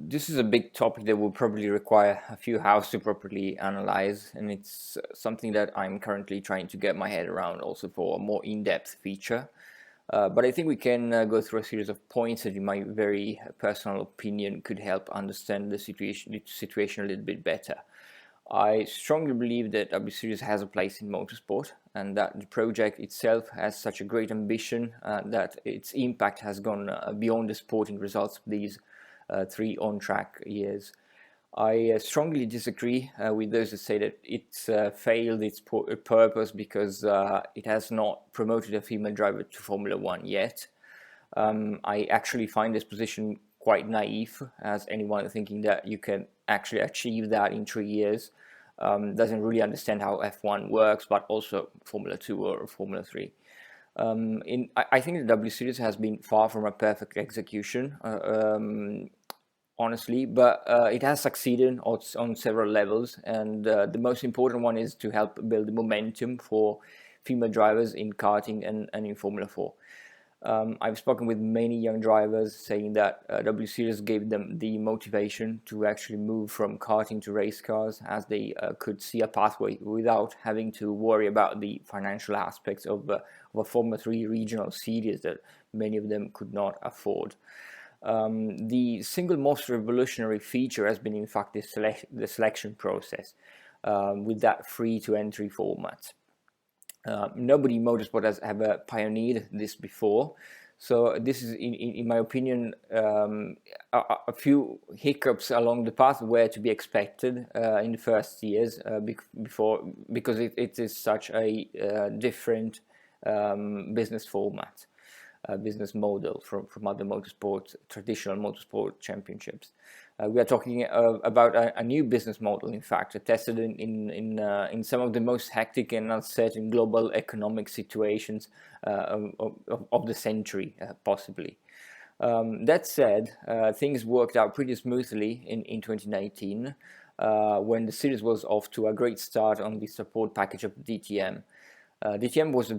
this is a big topic that will probably require a few hours to properly analyze, and it's something that I'm currently trying to get my head around also for a more in-depth feature. But I think we can go through a series of points that, in my very personal opinion, could help understand the situation a little bit better. I strongly believe that WSeries has a place in motorsport, and that the project itself has such a great ambition that its impact has gone beyond the sporting results of these 3 on-track years. I strongly disagree with those that say that it's failed its purpose because it has not promoted a female driver to Formula One yet. I actually find this position quite naive, as anyone thinking that you can actually achieve that in 3 years doesn't really understand how F1 works, but also Formula 2 or Formula 3. I think the W Series has been far from a perfect execution, honestly, but it has succeeded on several levels, and the most important one is to help build the momentum for female drivers in karting and in Formula 4. I've spoken with many young drivers saying that W Series gave them the motivation to actually move from karting to race cars, as they could see a pathway without having to worry about the financial aspects of a Formula 3 regional series that many of them could not afford. The single most revolutionary feature has been, in fact, the selection process with that free-to-entry format. Nobody in motorsport has ever pioneered this before, so this is, in my opinion, a few hiccups along the path were to be expected in the first years because it is such a different business format, business model from other traditional motorsport championships. We are talking about a new business model, in fact, tested in some of the most hectic and uncertain global economic situations of the century, possibly. That said, things worked out pretty smoothly in 2019 when the series was off to a great start on the support package of DTM. DTM was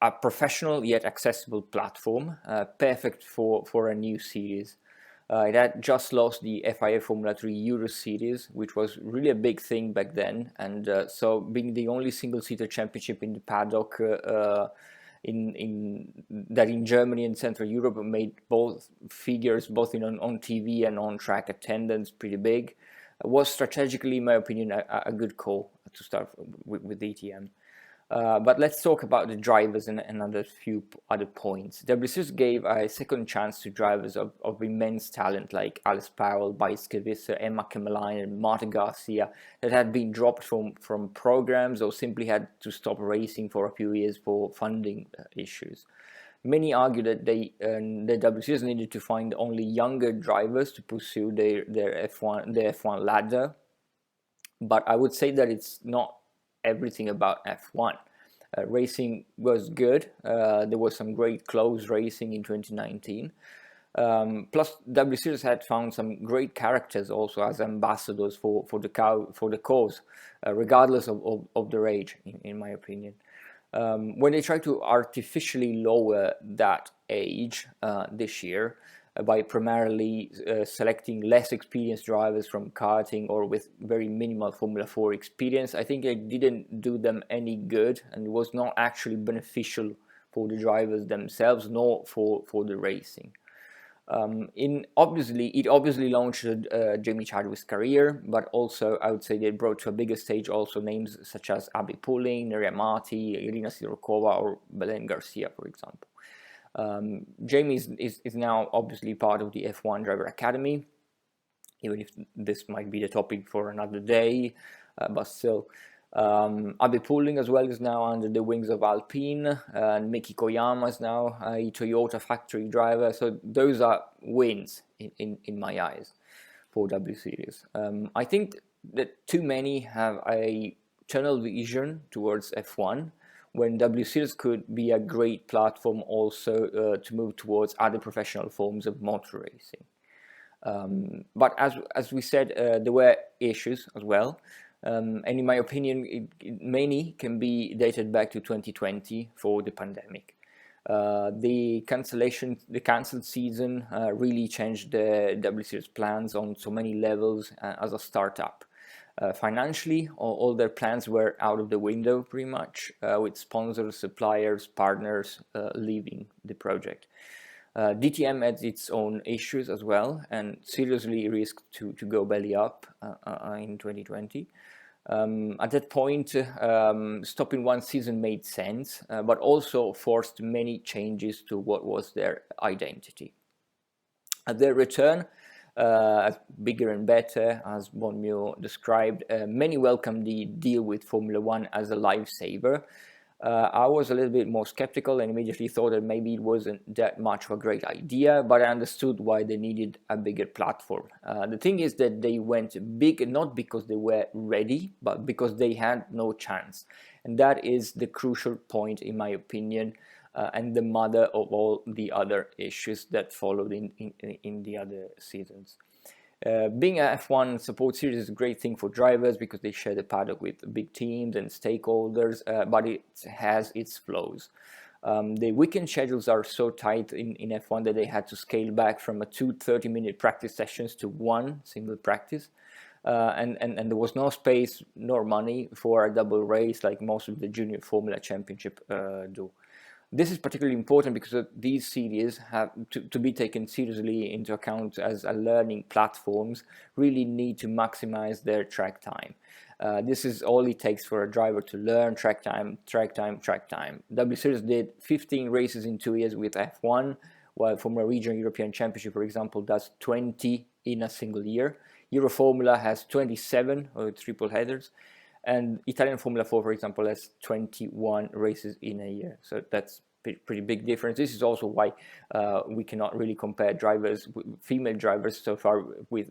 a professional yet accessible platform, perfect for a new series. It had just lost the FIA Formula 3 Euro Series, which was really a big thing back then, and so being the only single-seater championship in the paddock in Germany and Central Europe made both figures, both on TV and on-track attendance, pretty big. It was strategically, in my opinion, a good call to start with DTM. But let's talk about the drivers and another few other points. WSeries gave a second chance to drivers of immense talent like Alice Powell, Bice Visser, Emma Kemmeline, and Marta Garcia that had been dropped from programs or simply had to stop racing for a few years for funding issues. Many argue that the WSeries needed to find only younger drivers to pursue their F1 ladder, but I would say that it's not everything about F1. Racing was good. There was some great close racing in 2019. Plus, W Series had found some great characters also as ambassadors for the cause, regardless of their age, in my opinion. When they tried to artificially lower that age this year, by primarily selecting less experienced drivers from karting or with very minimal Formula 4 experience, I think it didn't do them any good, and it was not actually beneficial for the drivers themselves nor for the racing. It obviously launched Jamie Chadwick's career, but also I would say they brought to a bigger stage also names such as Abby Pulling, Neria Marti, Irina Sirokova, or Belen Garcia, for example. Jamie is now obviously part of the F1 Driver Academy, even if this might be the topic for another day, but still. Abe Pulling as well is now under the wings of Alpine, and Miki Koyama is now a Toyota factory driver, so those are wins in my eyes for W Series. I think that too many have a tunnel vision towards F1, when W Series could be a great platform also to move towards other professional forms of motor racing. But as we said, there were issues as well. And in my opinion, many can be dated back to 2020 for the pandemic. The cancelled season really changed the W Series plans on so many levels as a startup. Financially, all their plans were out of the window pretty much, with sponsors, suppliers, partners leaving the project. DTM had its own issues as well and seriously risked to go belly up in 2020. At that point, stopping one season made sense, but also forced many changes to what was their identity. At their return, bigger and better, as Bonmio described, many welcomed the deal with Formula One as a lifesaver. I was a little bit more skeptical and immediately thought that maybe it wasn't that much of a great idea, but I understood why they needed a bigger platform. The thing is that they went big not because they were ready, but because they had no chance. And that is the crucial point, in my opinion, and the mother of all the other issues that followed in the other seasons. Being a F1 support series is a great thing for drivers because they share the paddock with big teams and stakeholders, but it has its flaws. The weekend schedules are so tight in F1 that they had to scale back from a 2 30-minute practice sessions to one single practice. And there was no space nor money for a double race like most of the Junior Formula Championship do. This is particularly important because these series have to be taken seriously into account as a learning platforms, really need to maximize their track time. This is all it takes for a driver to learn track time. W Series did 15 races in 2 years with F1, while Formula Regional European Championship, for example, does 20 in a single year. Euroformula has 27 triple headers. And Italian Formula 4, for example, has 21 races in a year. So that's pretty big difference. This is also why we cannot really compare drivers, female drivers so far with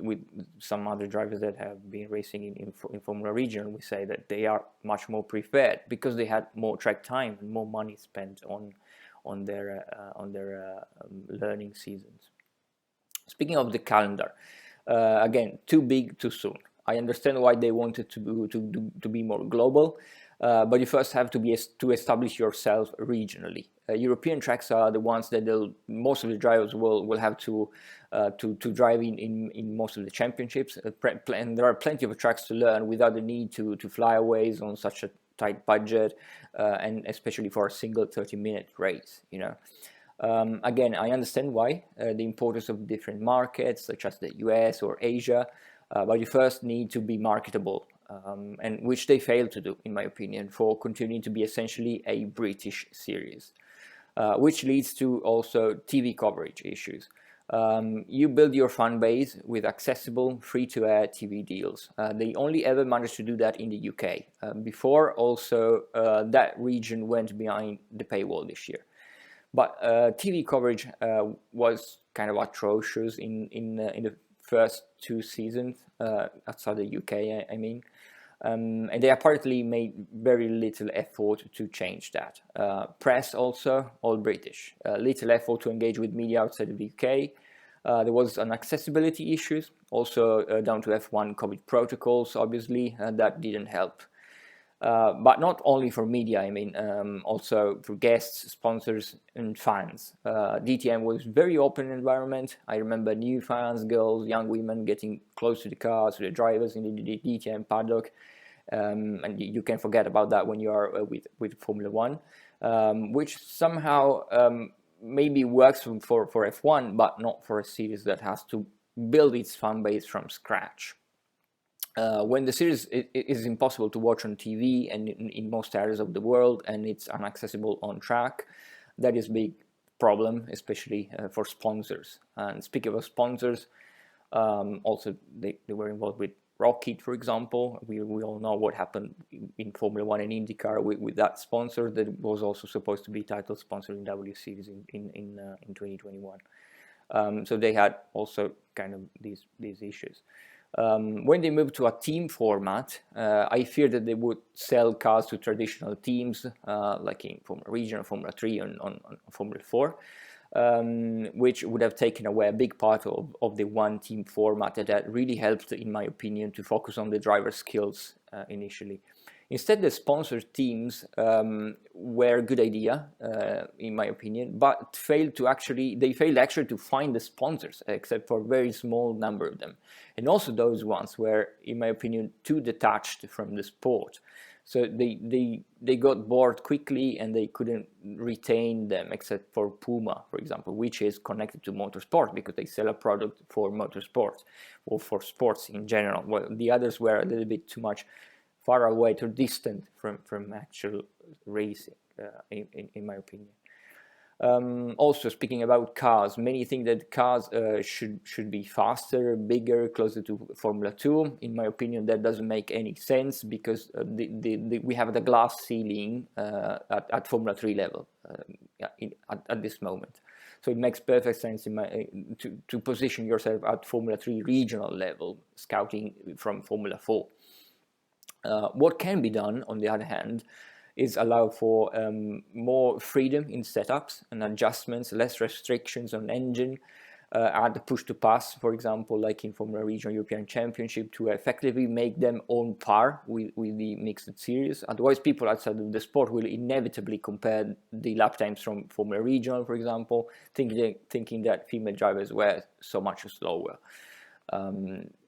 some other drivers that have been racing in Formula Regional. We say that they are much more prepared because they had more track time and more money spent on their learning seasons. Speaking of the calendar, again, too big, too soon. I understand why they wanted to be more global, but you first have to establish yourself regionally. European tracks are the ones that most of the drivers will have to drive in most of the championships, and there are plenty of tracks to learn without the need to fly away on such a tight budget, and especially for a single 30-minute race. Again, I understand why the importance of different markets such as the US or Asia. But you first need to be marketable, and which they failed to do, in my opinion, for continuing to be essentially a British series, which leads to also TV coverage issues. You build your fan base with accessible, free-to-air TV deals. They only ever managed to do that in the UK. Before, also, that region went behind the paywall this year. But TV coverage was kind of atrocious in the first 2 seasons outside the UK, I mean. And they apparently made very little effort to change that. Press also, all British. Little effort to engage with media outside of the UK. There was an accessibility issues, also down to F1 COVID protocols, obviously, that didn't help. But not only for media, I mean, also for guests, sponsors, and fans. DTM was very open environment. I remember new fans, girls, young women getting close to the cars, to the drivers in the DTM paddock, and you can forget about that when you are with Formula One, which somehow maybe works for F1, but not for a series that has to build its fan base from scratch. When the series is impossible to watch on TV and in most areas of the world, and it's inaccessible on track, that is a big problem, especially for sponsors. And speaking of sponsors, also they were involved with Rocket, for example. We all know what happened in Formula One and INDYCAR with that sponsor that was also supposed to be title sponsor in WSeries in 2021. So they had also kind of these issues. When they moved to a team format, I fear that they would sell cars to traditional teams, like in Formula Regional, Formula 3, and on Formula 4, which would have taken away a big part of the one-team format that really helped, in my opinion, to focus on the driver skills initially. Instead, the sponsor teams were a good idea, in my opinion, but failed actually to find the sponsors, except for a very small number of them. And also those ones were, in my opinion, too detached from the sport. So they got bored quickly and they couldn't retain them, except for Puma, for example, which is connected to motorsport because they sell a product for motorsport or for sports in general. Well, the others were a little bit too much far away, too distant from actual racing, in my opinion. Also, speaking about cars, many think that cars should be faster, bigger, closer to Formula 2. In my opinion, that doesn't make any sense because we have the glass ceiling at Formula 3 level at this moment. So it makes perfect sense to position yourself at Formula 3 regional level, scouting from Formula 4. What can be done, on the other hand, is allow for more freedom in setups and adjustments, less restrictions on engine, add the push to pass, for example, like in Formula Regional European Championship, to effectively make them on par with the mixed series. Otherwise, people outside of the sport will inevitably compare the lap times from Formula Regional, for example, thinking that female drivers were so much slower,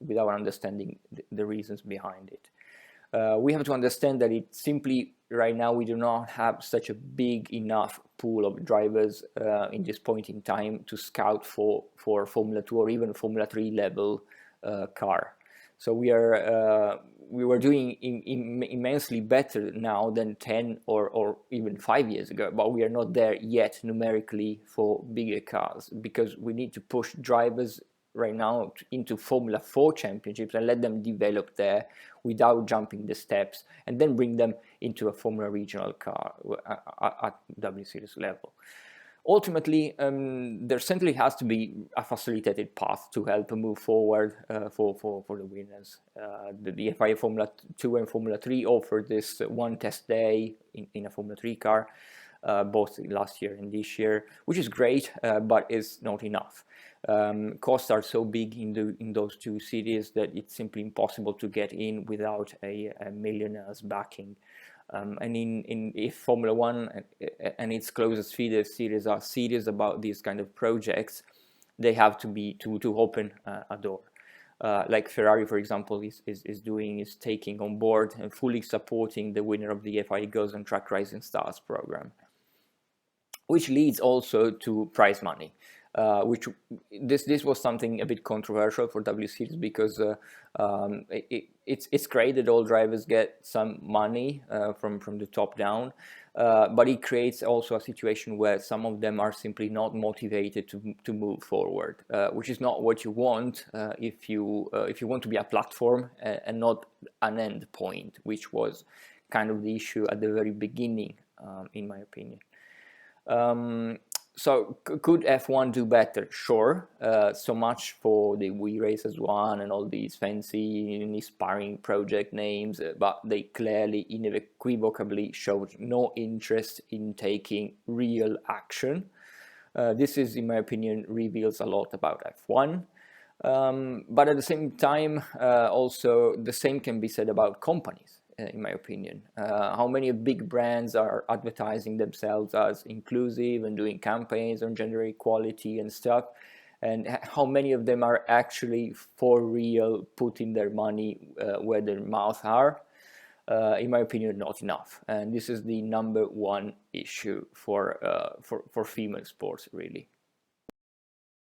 without understanding the reasons behind it. We have to understand that it simply, right now, we do not have such a big enough pool of drivers in this point in time to scout for Formula 2 or even Formula 3 level car. So we were doing immensely better now than 10 or even 5 years ago, but we are not there yet numerically for bigger cars because we need to push drivers right now into Formula 4 championships and let them develop there without jumping the steps, and then bring them into a Formula Regional car at WSeries level. Ultimately, there certainly has to be a facilitated path to help move forward for the winners. The FIA Formula 2 and Formula 3 offered this one test day in a Formula 3 car, both last year and this year, which is great, but is not enough. Costs are so big in those two cities that it's simply impossible to get in without a millionaire's backing. And if Formula 1 and its closest feeder series are serious about these kind of projects, they have to open a door. Like Ferrari, for example, is taking on board and fully supporting the winner of the FIA Girls on Track Rising Stars program, which leads also to prize money. Which this was something a bit controversial for WSeries because it's great that all drivers get some money from the top down, but it creates also a situation where some of them are simply not motivated to move forward, which is not what you want if you want to be a platform and not an end point, which was kind of the issue at the very beginning, in my opinion. So could F1 do better? Sure. So much for the WeRaces One and all these fancy, inspiring project names, but they clearly, unequivocally showed no interest in taking real action. This is, in my opinion, reveals a lot about F1. But at the same time, also the same can be said about companies. In my opinion, how many big brands are advertising themselves as inclusive and doing campaigns on gender equality and stuff, and how many of them are actually for real putting their money where their mouths are? In my opinion, not enough, and this is the number one issue for female sports, really.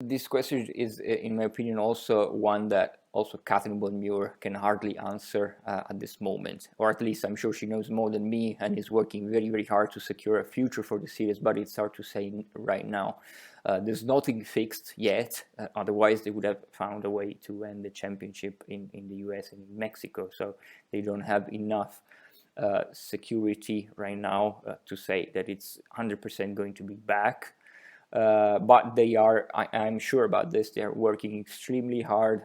This question is, in my opinion, also one that also Catherine Bonne-Muir can hardly answer at this moment, or at least I'm sure she knows more than me and is working very, very hard to secure a future for the series, but it's hard to say right now. There's nothing fixed yet, otherwise they would have found a way to end the championship in the US and in Mexico, so they don't have enough security right now to say that it's 100% going to be back. But they are, I'm sure about this, they are working extremely hard.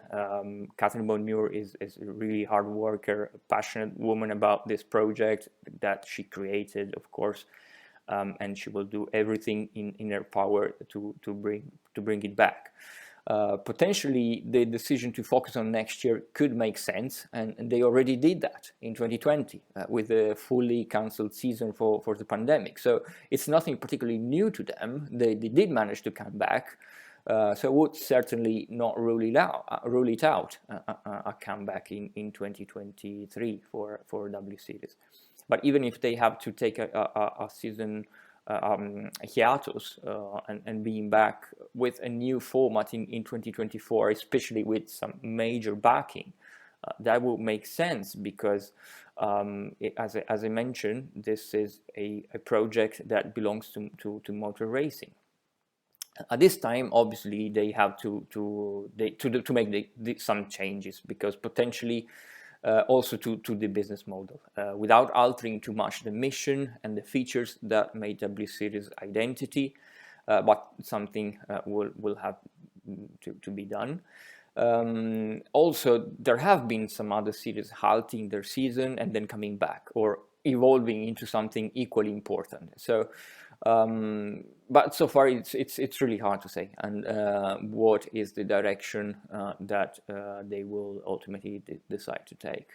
Catherine Bonne-Muir is a really hard worker, a passionate woman about this project that she created, of course, and she will do everything in her power to bring it back. Potentially the decision to focus on next year could make sense, and they already did that in 2020 with a fully cancelled season for the pandemic. So it's nothing particularly new to them. They did manage to come back. So I would certainly not rule it out a comeback in 2023 for WSeries. But even if they have to take a season hiatus and being back with a new format in 2024, especially with some major backing, that would make sense because, as I mentioned, this is a project that belongs to motor racing. At this time, obviously, they have to make some changes because potentially also to the business model without altering too much the mission and the features that made WSeries identity, but something will have to be done. Also, there have been some other series halting their season and then coming back or evolving into something equally important. So, but so far it's really hard to say, and what is the direction that they will ultimately decide to take.